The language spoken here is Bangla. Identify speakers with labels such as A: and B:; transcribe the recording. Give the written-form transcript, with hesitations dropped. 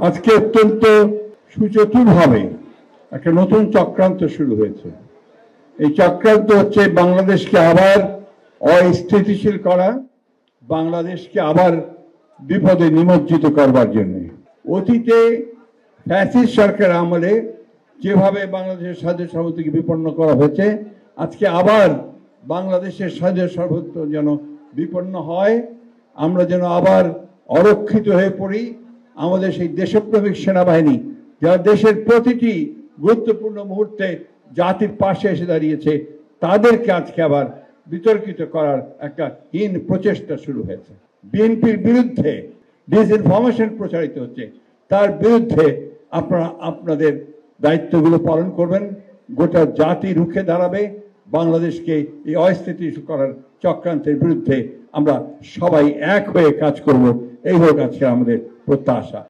A: আজকে অত্যন্ত সুচতুরভাবে একটা নতুন চক্রান্ত শুরু হয়েছে। এই চক্রান্ত হচ্ছে বাংলাদেশকে আবার অস্থিতিশীল করা, বাংলাদেশকে আবার বিপদে নিমজ্জিত করবার জন্য। অতীতে ফ্যাসিস্ট সরকার আমলে যেভাবে বাংলাদেশের স্বাধীন সার্বভৌমত্বকে বিপন্ন করা হয়েছে, আজকে আবার বাংলাদেশের স্বাধীন সার্বভৌমত্ব যেন বিপন্ন হয়, আমরা যেন আবার অরক্ষিত হয়ে পড়ি। আমাদের সেই দেশপ্রেমিক সেনাবাহিনী যারা দেশের প্রতিটি গুরুত্বপূর্ণ মুহূর্তে জাতির পাশে এসে দাঁড়িয়েছে, তাদেরকে আজকে আবার বিতর্কিত করার একটা হীন প্রচেষ্টা শুরু হয়েছে। বিএনপির বিরুদ্ধে ডিসইনফরমেশন প্রচারিত হচ্ছে, তার বিরুদ্ধে আপনারা আপনাদের দায়িত্বগুলো পালন করবেন। গোটা জাতি রুখে দাঁড়াবে। বাংলাদেশকে এই অস্থিতিশীল করার চক্রান্তের বিরুদ্ধে আমরা সবাই এক হয়ে কাজ করব, এই হোক আজকে আমাদের প্রত্যাশা।